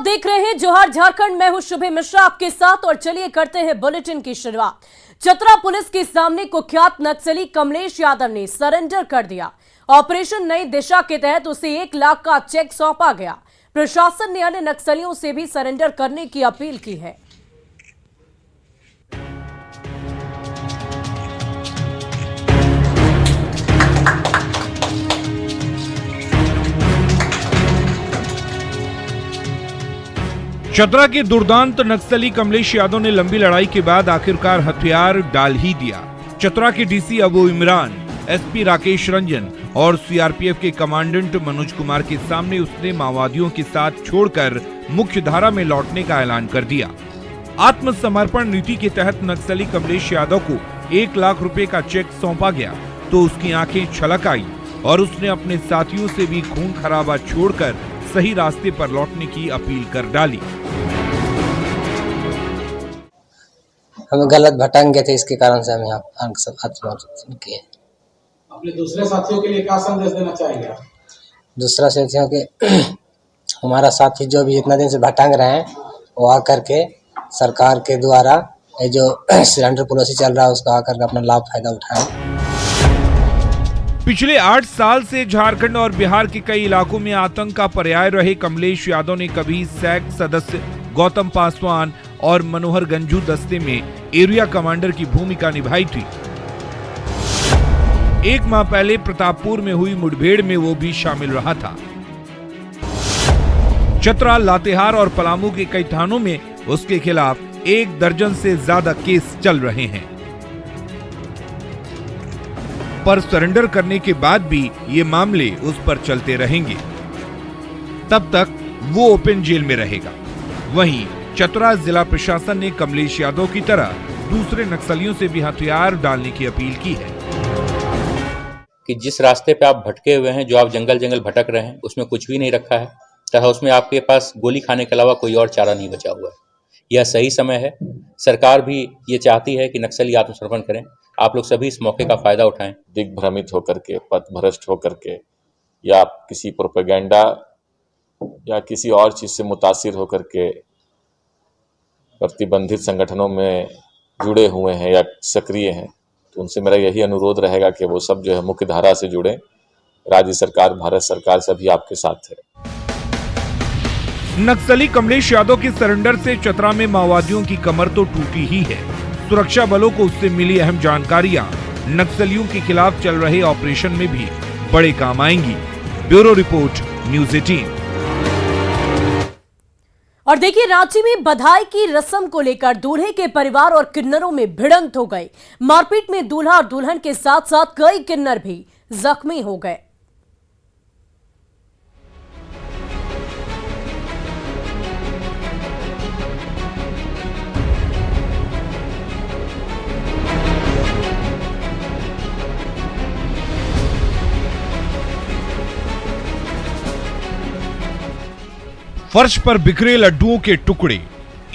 देख रहे हैं जोहार झारखंड। मैं हूं शुभे मिश्रा आपके साथ और चलिए करते हैं बुलेटिन की शुरुआत। चतरा पुलिस के सामने कुख्यात नक्सली कमलेश यादव ने सरेंडर कर दिया। ऑपरेशन नई दिशा के तहत उसे 1 लाख का चेक सौंपा गया। प्रशासन ने अन्य नक्सलियों से भी सरेंडर करने की अपील की है। चतरा के दुर्दांत नक्सली कमलेश यादव ने लंबी लड़ाई के बाद आखिरकार हथियार डाल ही दिया। चतरा के डीसी अबू इमरान, एसपी राकेश रंजन और सीआरपीएफ के कमांडेंट मनोज कुमार के सामने उसने माओवादियों के साथ छोड़कर मुख्य धारा में लौटने का ऐलान कर दिया। आत्मसमर्पण नीति के तहत नक्सली कमलेश यादव को 1 लाख रुपए का चेक सौंपा गया तो उसकी आंखें छलक आई और उसने अपने साथियों से भी खून खराबा छोड़कर सही रास्ते पर लौटने की अपील कर डाली। हम गलत भटक गए थे, इसके कारण से हम यहाँ आत्मसमर्पण किए। अपने दूसरे साथियों के लिए क्या संदेश देना चाहेंगे? दूसरा साथियों के हमारा साथी जो भी इतना दिन से भटक रहे हैं वो आकर के सरकार के द्वारा ये जो सिलेंडर पॉलिसी चल रहा है उसका आकर के अपना लाभ फायदा उठाएं। पिछले 8 साल से झारखंड और बिहार के कई इलाकों में आतंक का पर्याय रहे कमलेश यादव ने कभी सैक सदस्य गौतम पासवान और मनोहर गंजू दस्ते में एरिया कमांडर की भूमिका निभाई थी। 1 माह पहले प्रतापपुर में हुई मुठभेड़ में वो भी शामिल रहा था। चतरा, लातेहार और पलामू के कई थानों में उसके खिलाफ 1 दर्जन से ज्यादा केस चल रहे हैं। पर सरेंडर करने के बाद भी ये मामले उस पर चलते रहेंगे। तब तक वो ओपन जेल में रहेगा। वहीं चतरा जिला प्रशासन ने कमलेश यादव की तरह दूसरे नक्सलियों से भी हथियार डालने की अपील की है कि जिस रास्ते पे आप भटके हुए हैं, जो आप जंगल भटक रहे हैं, उसमें कुछ भी नहीं रखा है, चाहे उसमें आपके पास गोली खाने के अलावा कोई और चारा नहीं बचा हुआ है। यह सही समय है। सरकार भी ये चाहती है कि नक्सली आत्मसमर्पण करें। आप लोग सभी इस मौके का फायदा उठाएं। दिग्भ्रमित होकर के, पथभ्रष्ट होकर के या किसी प्रोपेगेंडा या किसी और चीज से मुतासिर होकर के प्रतिबंधित संगठनों में जुड़े हुए हैं या सक्रिय हैं, तो उनसे मेरा यही अनुरोध रहेगा कि वो सब जो है मुख्य धारा से जुड़े। राज्य सरकार, भारत सरकार सभी आपके साथ है। नक्सली कमलेश यादव के सरेंडर से चतरा में माओवादियों की कमर तो टूटी ही है। सुरक्षा बलों को उससे मिली अहम जानकारियां नक्सलियों के खिलाफ चल रहे ऑपरेशन में भी बड़े काम आएंगी। Bureau report, news 18। और देखिए, रांची में बधाई की रस्म को लेकर दूल्हे के परिवार और किन्नरों में भिड़ंत हो गई। मारपीट में दूल्हा और दुल्हन के साथ साथ कई किन्नर भी जख्मी हो गए। फर्श पर बिखरे लड्डुओं के टुकड़े,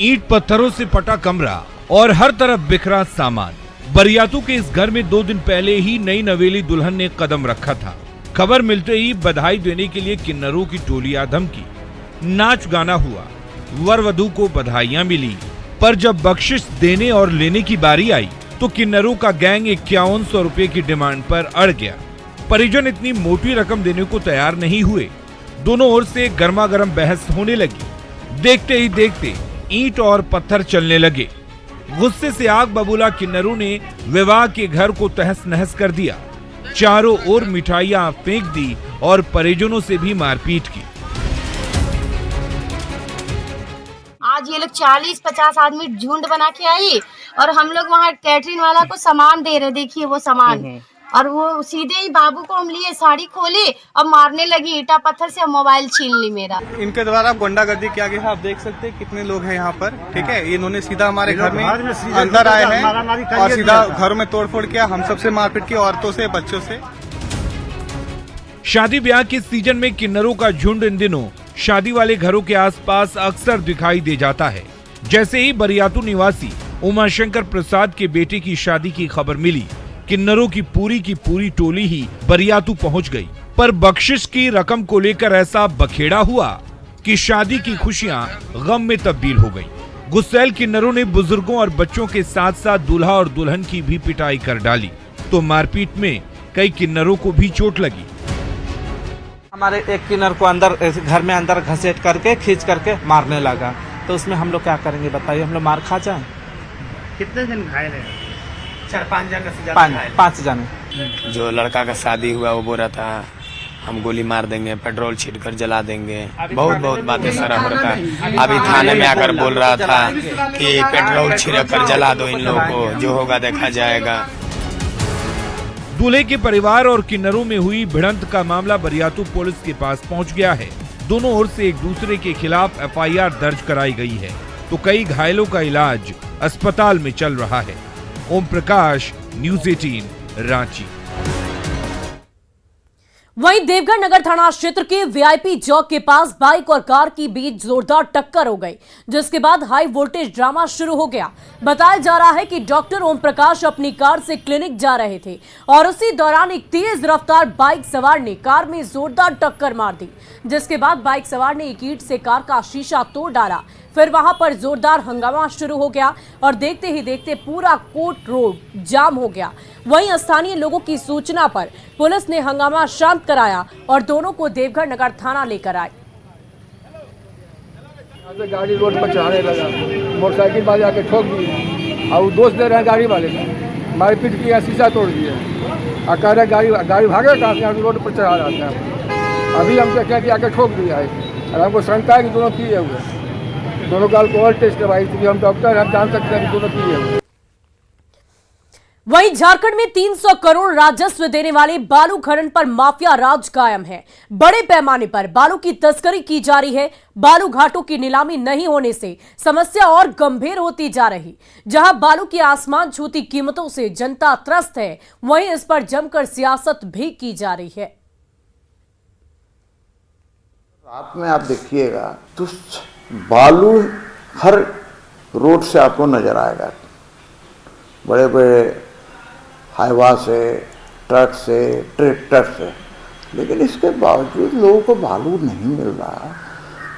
ईंट पत्थरों से पटा कमरा और हर तरफ बिखरा सामान। बरियातों के इस घर में 2 दिन पहले ही नई नवेली दुल्हन ने कदम रखा था। खबर मिलते ही बधाई देने के लिए किन्नरों की टोलियां धमकी, नाच गाना हुआ, वर वधू को बधाइयां मिली। पर जब बख्शिश देने और लेने की बारी आई तो किन्नरों का गैंग 5100 रुपए की डिमांड पर अड़ गया। परिजन इतनी मोटी रकम देने को तैयार नहीं हुए। दोनों ओर से गर्मा गर्म बहस होने लगी। देखते ही देखते ईंट और पत्थर चलने लगे। गुस्से से आग बबूला किन्नरों ने विवाह के घर को तहस नहस कर दिया। चारों ओर मिठाइयां फेंक दी और परिजनों से भी मारपीट की। आज ये लोग 40-50 आदमी झुंड बना के आई और हम लोग वहाँ कैटरिंग वाला को सामान दे रहे। देखिए वो सामान, और वो सीधे ही बाबू को हम लिए, साड़ी खोली और मारने लगी ईटा पत्थर से, मोबाइल छीन ली मेरा। इनके द्वारा गुंडागर्दी किया गया है। आप देख सकते हैं कितने लोग हैं यहाँ पर। ठीक है, इन्होंने सीधा हमारे घर में अंदर आए हैं और सीधा घर में तोड़फोड़ किया। हम सबसे मारपीट की, औरतों से, बच्चों से। शादी ब्याह के सीजन में किन्नरों का झुंड इन दिनों शादी वाले घरों के आसपास अक्सर दिखाई दे जाता है। जैसे ही बरियातू निवासी उमाशंकर प्रसाद के बेटे की शादी की खबर मिली, किन्नरों की पूरी टोली ही बरियातू पहुंच गई। पर बख्शिश की रकम को लेकर ऐसा बखेड़ा हुआ कि शादी की खुशियां गम में तब्दील हो गईं। गुस्सैल किन्नरों ने बुजुर्गों और बच्चों के साथ साथ दूल्हा और दुल्हन की भी पिटाई कर डाली, तो मारपीट में कई किन्नरों को भी चोट लगी। हमारे एक किन्नर को अंदर घर में अंदर घसीट करके खींच करके मारने लगा, तो उसमें हम लोग क्या करेंगे बताइए? हम लोग मार खा जाए। कितने जन घायल हैं? 4-5 जने। 5 जने। जो लड़का का शादी हुआ वो बोल रहा था हम गोली मार देंगे, पेट्रोल छीट कर जला देंगे, बहुत बातें सारा हो रहा था। अभी थाने में आकर बोल रहा था कि पेट्रोल छिड़क कर जला दो इन लोगों को, जो होगा देखा जाएगा। दूल्हे के परिवार और किन्नरों में हुई भिड़ंत का मामला बरियातू पुलिस के पास पहुंच गया है। दोनों ओर से एक दूसरे के खिलाफ FIR दर्ज कराई गई है, तो कई घायलों का इलाज अस्पताल में चल रहा है। ओम प्रकाश, न्यूज़ 18, रांची। वहीं देवघर नगर थाना क्षेत्र के VIP चौक के पास बाइक और कार की बीच जोरदार टक्कर हो गई, जिसके बाद हाई वोल्टेज ड्रामा शुरू हो गया। बताया जा रहा है कि डॉक्टर ओम प्रकाश अपनी कार से क्लिनिक जा रहे थे और उसी दौरान एक तेज रफ्तार बाइक सवार ने कार में जोरदार टक्कर मार दी, जिसके बाद बाइक सवार ने एक ईंट से कार का शीशा तोड़ डाला। फिर वहां पर जोरदार हंगामा शुरू हो गया और देखते ही देखते पूरा कोट रोड जाम हो गया। वहीं स्थानीय लोगों की सूचना पर पुलिस ने हंगामा शांत कराया और दोनों को देवघर नगर थाना लेकर आए। गाड़ी रोड पर चढ़ाने लगा, मोटरसाइकिल वाले आके ठोक दी और दोष दे रहे हैं गाड़ी वाले को, मारपीट किया, शीशा तोड़ दिया और कह रहे गाड़ी भागे कहाँ से, रोड पर चढ़ा रहा था। अभी हमसे कह के आके ठोक दिया है और हमको शंका है कि दोनों पिए हुए, दोनों का अल्कोहल टेस्ट करवाई थी। हम डॉक्टर हम जान सकते हैं कि दोनों पिए हुए। वहीं झारखंड में 300 करोड़ राजस्व देने वाले बालू खनन पर माफिया राज कायम है। बड़े पैमाने पर बालू की तस्करी की जा रही है। बालू घाटों की नीलामी नहीं होने से समस्या और गंभीर होती जा रही। जहां बालू की आसमान छूती कीमतों से जनता त्रस्त है, वहीं इस पर जमकर सियासत भी की जा रही है। रात में आप देखिएगा तो बालू हर रोड से आपको नजर आएगा, बड़े बड़े हाईवा से, ट्रक से, ट्रैक्टर से, लेकिन इसके बावजूद लोगों को बालू नहीं मिल रहा।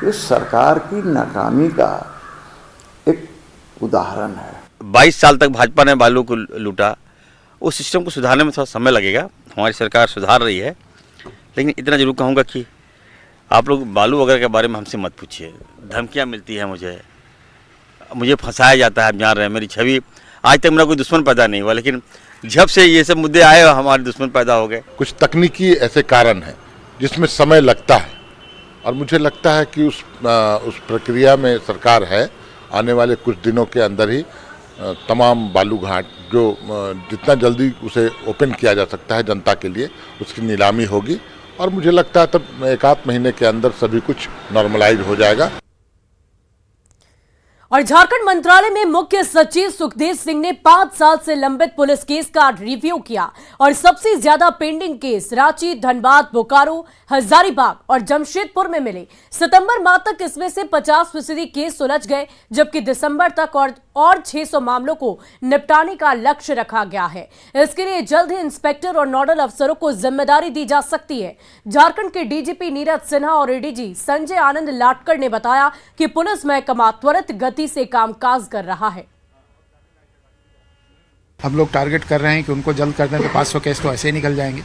ये सरकार की नाकामी का एक उदाहरण है। 22 साल तक भाजपा ने बालू को लूटा, उस सिस्टम को सुधारने में थोड़ा समय लगेगा। हमारी सरकार सुधार रही है, लेकिन इतना जरूर कहूँगा कि आप लोग बालू वगैरह के बारे में हमसे मत पूछिए। धमकियाँ मिलती हैं, मुझे फंसाया जाता है। आप जान रहे हैं मेरी छवि, आज तक मेरा कोई दुश्मन पैदा नहीं हुआ, लेकिन जब से ये सब मुद्दे आए हमारे दुश्मन पैदा हो गए। कुछ तकनीकी ऐसे कारण हैं जिसमें समय लगता है और मुझे लगता है कि उस प्रक्रिया में सरकार है। आने वाले कुछ दिनों के अंदर ही तमाम बालू घाट जो जितना जल्दी उसे ओपन किया जा सकता है जनता के लिए, उसकी नीलामी होगी और मुझे लगता है तब 1-8 महीने के अंदर सभी कुछ नॉर्मलाइज हो जाएगा। और झारखंड मंत्रालय में मुख्य सचिव सुखदेव सिंह ने 5 साल से लंबित पुलिस केस का रिव्यू किया और सबसे ज्यादा पेंडिंग केस रांची, धनबाद, बोकारो, हजारीबाग और जमशेदपुर में मिले। सितंबर माह तक इसमें से 50% केस सुलझ गए, जबकि दिसंबर तक और 600 मामलों को निपटाने का लक्ष्य रखा गया है। इसके लिए जल्द ही इंस्पेक्टर और नोडल अफसरों को जिम्मेदारी दी जा सकती है। झारखंड के डीजीपी नीरज सिन्हा और एडीजी संजय आनंद लाटकर ने बताया कि पुलिस महकमा त्वरित गति से कामकाज कर रहा है। हम लोग टारगेट कर रहे हैं कि उनको जल्द कर दें तो 500 केस तो ऐसे ही निकल जाएंगे।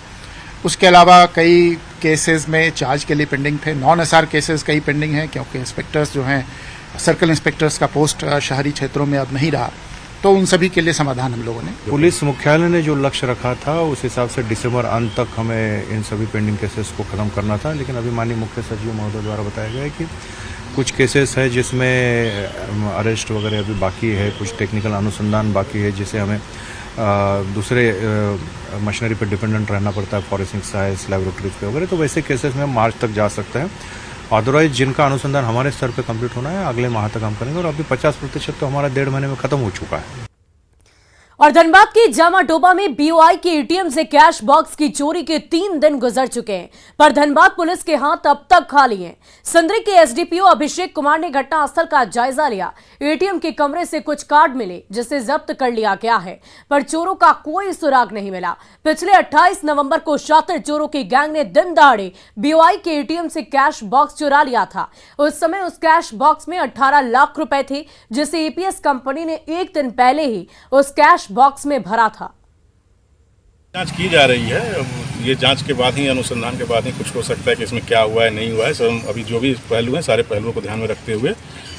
उसके अलावा कई केसेस में चार्ज के लिए पेंडिंग थे। नॉन एसआर केसेस कई पेंडिंग हैं, क्योंकि इंस्पेक्टर्स जो हैं, सर्कल इंस्पेक्टर्स का पोस्ट शहरी क्षेत्रों में अब नहीं रहा, तो उन सभी के लिए समाधान हम लोगों ने। पुलिस मुख्यालय ने जो लक्ष्य रखा था उस हिसाब से दिसंबर अंत तक हमें इन सभी पेंडिंग केसेस को खत्म करना था, लेकिन अभी माननीय मुख्य सचिव महोदय द्वारा बताया गया है कि कुछ केसेस है जिसमें अरेस्ट वगैरह अभी बाकी है, कुछ टेक्निकल अनुसंधान बाकी है, जिसे हमें दूसरे मशीनरी पर डिपेंडेंट रहना पड़ता है, फॉरेंसिक साइंस लैबोरेटरीज पे वगैरह। तो वैसे केसेस में मार्च तक जा सकते हैं। अदरवाइज जिनका अनुसंधान हमारे स्तर पे कंप्लीट होना है अगले माह तक हम करेंगे और अभी 50% तो हमारा 1.5 महीने में खत्म हो चुका है। और धनबाद की जामाडोबा में बीओआई के एटीएम से कैश बॉक्स की चोरी के 3 दिन गुजर चुके हैं, पर धनबाद पुलिस के हाथ अब तक खाली हैं। संदरी के एसडीपीओ अभिषेक कुमार ने घटनास्थल का जायजा लिया। एटीएम के कमरे से कुछ कार्ड मिले जिसे जब्त कर लिया गया है, पर चोरों का कोई सुराग नहीं मिला। पिछले 28 नवंबर को शातिर चोरों की गैंग ने दिन दहाड़े बीओआई के एटीएम से कैश बॉक्स चुरा लिया था। उस समय उस कैश बॉक्स में 18 लाख रुपए थे, जिसे एपीएस कंपनी ने एक दिन पहले ही उस कैश बॉक्स में भरा था। जांच की जा रही है। ये जांच के बाद ही, अनुसंधान के बाद ही कुछ हो सकता है कि इसमें क्या हुआ है, नहीं हुआ है। सब अभी जो भी पहलू हैं, सारे पहलुओं को ध्यान में रखते हुए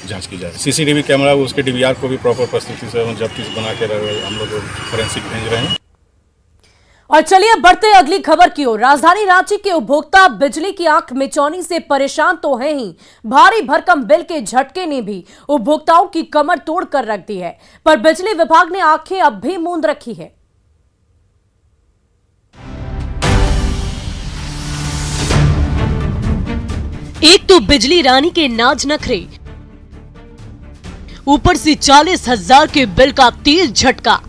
जांच की जा रही है। सीसीटीवी कैमरा, उसके डीवीआर को भी प्रॉपर परिस्थिति से हम जब्ती बना के हम लोग फोरेंसिक भेज रहे हैं। और चलिए बढ़ते अगली खबर की ओर। राजधानी रांची के उपभोक्ता बिजली की आंख मिचौनी से परेशान तो हैं ही, भारी भरकम बिल के झटके ने भी उपभोक्ताओं की कमर तोड़ कर रख दी है, पर बिजली विभाग ने आंखें अब भी मूंद रखी है। एक तो बिजली रानी के नाज नखरे, ऊपर से 40,000 के बिल का तेज झटका।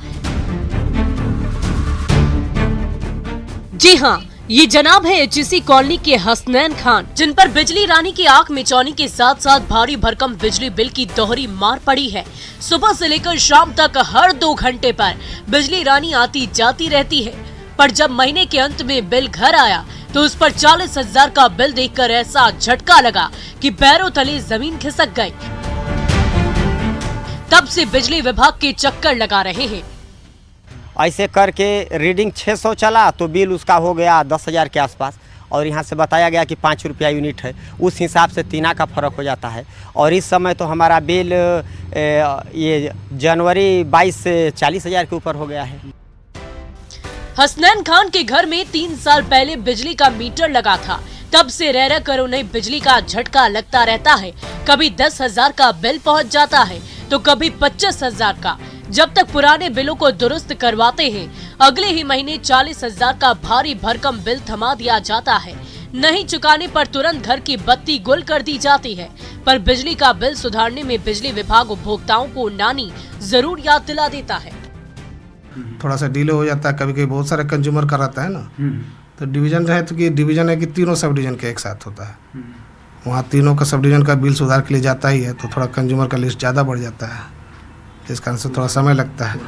जी हां, ये जनाब है एचईसी कॉलोनी के हसनैन खान, जिन पर बिजली रानी की आंख मिचौनी के साथ साथ भारी भरकम बिजली बिल की दोहरी मार पड़ी है। सुबह से लेकर शाम तक हर 2 घंटे पर बिजली रानी आती जाती रहती है, पर जब महीने के अंत में बिल घर आया तो उस पर 40,000 का बिल देखकर ऐसा झटका लगा कि पैरों तले जमीन खिसक गई। तब से बिजली विभाग के चक्कर लगा रहे हैं। ऐसे करके रीडिंग 600 चला तो बिल उसका हो गया 10,000 के आसपास, और यहाँ से बताया गया कि 5 रुपया यूनिट है, उस हिसाब से 3 का फर्क हो जाता है। और इस समय तो हमारा बिल ये जनवरी 22 से 40,000 के ऊपर हो गया है। हसनैन खान के घर में 3 साल पहले बिजली का मीटर लगा था, तब से रह कर उन्हें बिजली का झटका लगता रहता है। कभी 10,000 का बिल पहुंच जाता है तो कभी 25,000 का। जब तक पुराने बिलों को दुरुस्त करवाते हैं, अगले ही महीने 40,000 का भारी भरकम बिल थमा दिया जाता है। नहीं चुकाने पर तुरंत घर की बत्ती गुल कर दी जाती है। पर बिजली का बिल सुधारने में बिजली विभाग उपभोक्ताओं को नानी जरूर याद दिला देता है। थोड़ा सा डिले हो जाता है, कभी कभी बहुत सारे कंज्यूमर का रहता है ना, तो डिवीजन रहे तो कि डिवीजन है कि तीनों सब डिवीजन के एक साथ होता है, वहाँ तीनों का सब डिवीजन का बिल सुधार के लिए जाता ही है, तो थोड़ा कंज्यूमर का लिस्ट ज़्यादा बढ़ जाता है, इस कारण से थोड़ा समय लगता है।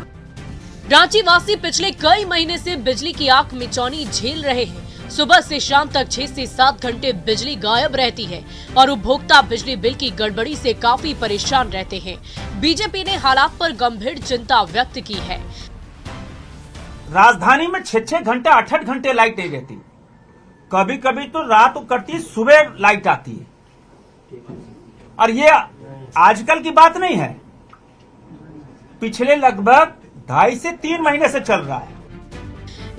रांची वासी पिछले कई महीने से बिजली की आंख मिचौनी झेल रहे हैं। सुबह से शाम तक 6 से 7 घंटे बिजली गायब रहती है और उपभोक्ता बिजली बिल की गड़बड़ी से काफी परेशान रहते हैं। बीजेपी ने हालात पर गंभीर चिंता व्यक्त की है। राजधानी में 6-6 घंटे 8-8 घंटे लाइट नहीं रहती, कभी कभी तो रात कटती, सुबह लाइट आती है। और ये आजकल की बात नहीं है, पिछले लगभग 2.5 से 3 महीने से चल रहा है।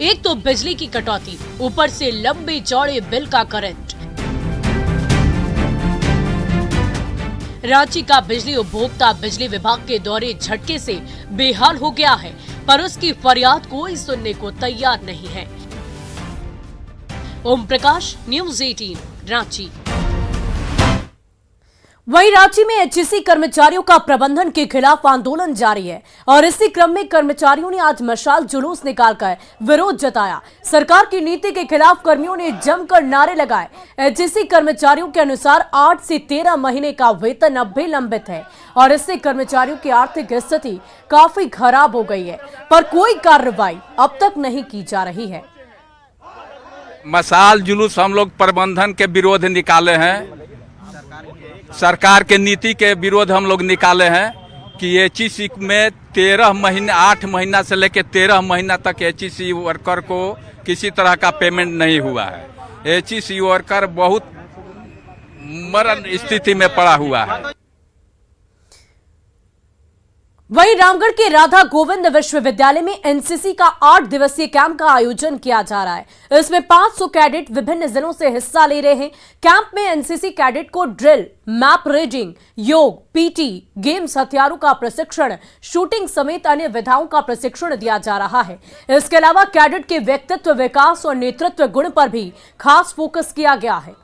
एक तो बिजली की कटौती, ऊपर से लंबे चौड़े बिल का करंट। रांची का बिजली उपभोक्ता बिजली विभाग के दौरे झटके से बेहाल हो गया है, पर उसकी फरियाद कोई सुनने को तैयार नहीं है। ओम प्रकाश, न्यूज़ 18, रांची। वहीं रांची में एचईसी कर्मचारियों का प्रबंधन के खिलाफ आंदोलन जारी है और इसी क्रम में कर्मचारियों ने आज मशाल जुलूस निकालकर विरोध जताया। सरकार की नीति के खिलाफ कर्मियों ने जमकर नारे लगाए। एचईसी कर्मचारियों के अनुसार 8 से 13 महीने का वेतन अब भी लंबित है और इससे कर्मचारियों की आर्थिक स्थिति काफी खराब हो गई है, पर कोई कार्रवाई अब तक नहीं की जा रही है। मशाल जुलूस हम लोग प्रबंधन के विरोध निकाले हैं, सरकार के नीति के विरोध हम लोग निकाले हैं कि एचईसी में 13 महीने 8 महीना से लेकर 13 महीना तक एचईसी वर्कर को किसी तरह का पेमेंट नहीं हुआ है। एचईसी वर्कर बहुत मरण स्थिति में पड़ा हुआ है। वहीं रामगढ़ के राधा गोविंद विश्वविद्यालय में एनसीसी का 8 दिवसीय कैंप का आयोजन किया जा रहा है। इसमें 500 कैडेट विभिन्न जिलों से हिस्सा ले रहे हैं। कैंप में एनसीसी कैडेट को ड्रिल, मैप रीडिंग, योग, पीटी, गेम्स, हथियारों का प्रशिक्षण, शूटिंग समेत अन्य विधाओं का प्रशिक्षण दिया जा रहा है। इसके अलावा कैडेट के व्यक्तित्व विकास और नेतृत्व गुण पर भी खास फोकस किया गया है।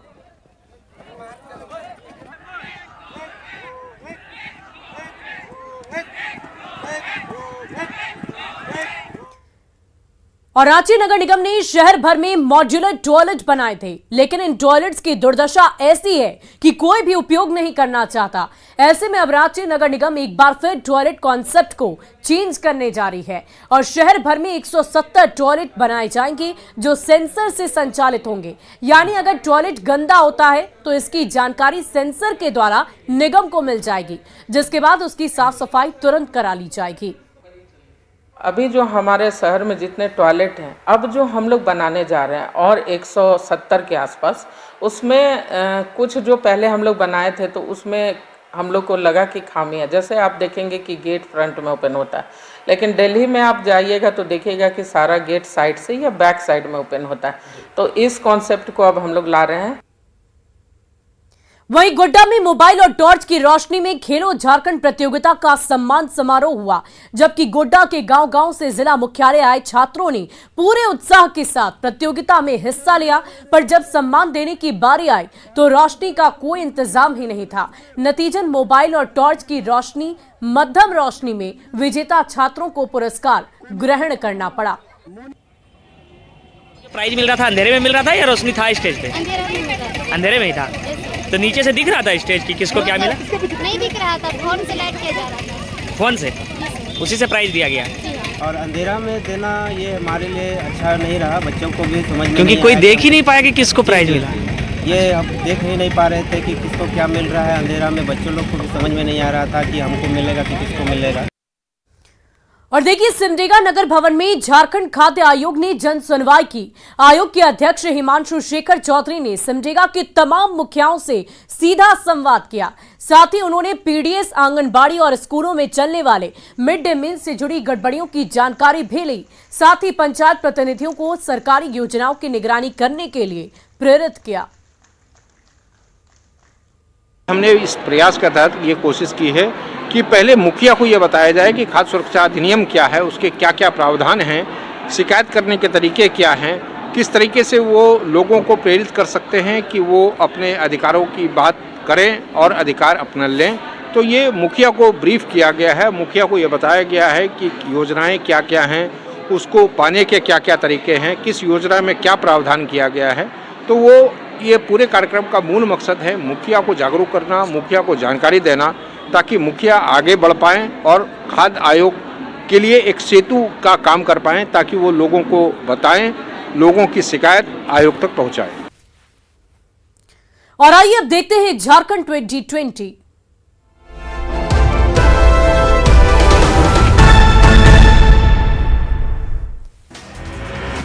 और रांची नगर निगम ने शहर भर में मॉड्यूलर टॉयलेट बनाए थे, लेकिन इन टॉयलेट्स की दुर्दशा ऐसी है कि कोई भी उपयोग नहीं करना चाहता। ऐसे में अब रांची नगर निगम एक बार फिर टॉयलेट कॉन्सेप्ट को चेंज करने जा रही है और शहर भर में 170 टॉयलेट बनाए जाएंगे जो सेंसर से संचालित होंगे। यानी अगर टॉयलेट गंदा होता है तो इसकी जानकारी सेंसर के द्वारा निगम को मिल जाएगी, जिसके बाद उसकी साफ सफाई तुरंत करा ली जाएगी। अभी जो हमारे शहर में जितने टॉयलेट हैं, अब जो हम लोग बनाने जा रहे हैं और 170 के आसपास, उसमें कुछ जो पहले हम लोग बनाए थे तो उसमें हम लोग को लगा कि खामी है। जैसे आप देखेंगे कि गेट फ्रंट में ओपन होता है, लेकिन दिल्ली में आप जाइएगा तो देखिएगा कि सारा गेट साइड से या बैक साइड में ओपन होता है। तो इस कॉन्सेप्ट को अब हम लोग ला रहे हैं। वहीं गोड्डा में मोबाइल और टॉर्च की रोशनी में खेलो झारखंड प्रतियोगिता का सम्मान समारोह हुआ, जबकि गोड्डा के गांव-गांव से जिला मुख्यालय आए छात्रों ने पूरे उत्साह के साथ प्रतियोगिता में हिस्सा लिया। पर जब सम्मान देने की बारी आई तो रोशनी का कोई इंतजाम ही नहीं था। नतीजन मोबाइल और टॉर्च की रोशनी मध्यम रोशनी में विजेता छात्रों को पुरस्कार ग्रहण करना पड़ा। प्राइज मिल रहा था, अंधेरे में मिल रहा था या रोशनी था स्टेज पे? अंधेरे में ही था। तो नीचे से दिख रहा था स्टेज की किसको क्या मिला? नहीं दिख रहा था, फोन से लाइट किया जा रहा था। फोन से उसी से प्राइज दिया गया। और अंधेरा में देना ये हमारे लिए अच्छा नहीं रहा, बच्चों को भी समझ में क्योंकि कोई देख ही नहीं पाया कि किसको प्राइज मिला। ये अब देख ही नहीं पा रहे थे कि किसको क्या मिल रहा है। अंधेरा में बच्चों लोग को भी समझ में नहीं आ रहा था कि हमको मिलेगा कि किसको मिलेगा। और देखिए, सिमडेगा नगर भवन में झारखंड खाद्य आयोग ने जन सुनवाई की। आयोग के अध्यक्ष हिमांशु शेखर चौधरी ने सिमडेगा के तमाम मुखियाओं से सीधा संवाद किया। साथ ही उन्होंने पीडीएस, आंगनबाड़ी और स्कूलों में चलने वाले मिड डे मील से जुड़ी गड़बड़ियों की जानकारी भी ली। साथ ही पंचायत प्रतिनिधियों को सरकारी योजनाओं की निगरानी करने के लिए प्रेरित किया। हमने इस प्रयास के तहत ये कोशिश की है कि पहले मुखिया को ये बताया जाए कि खाद्य सुरक्षा अधिनियम क्या है, उसके क्या क्या प्रावधान हैं, शिकायत करने के तरीके क्या हैं, किस तरीके से वो लोगों को प्रेरित कर सकते हैं कि वो अपने अधिकारों की बात करें और अधिकार अपना लें। तो ये मुखिया को ब्रीफ किया गया है। मुखिया को ये बताया गया है कि योजनाएं क्या क्या हैं, उसको पाने के क्या क्या तरीके हैं, किस योजना में क्या प्रावधान किया गया है। तो वो ये पूरे कार्यक्रम का मूल मकसद है मुखिया को जागरूक करना, मुखिया को जानकारी देना, ताकि मुखिया आगे बढ़ पाएं और खाद्य आयोग के लिए एक सेतु का काम कर पाएं, ताकि वो लोगों को बताएं, लोगों की शिकायत आयोग तक पहुंचाएं। और आइए अब देखते हैं झारखंड 2020।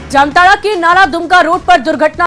जामताड़ा के नाला दुमका रोड पर दुर्घटना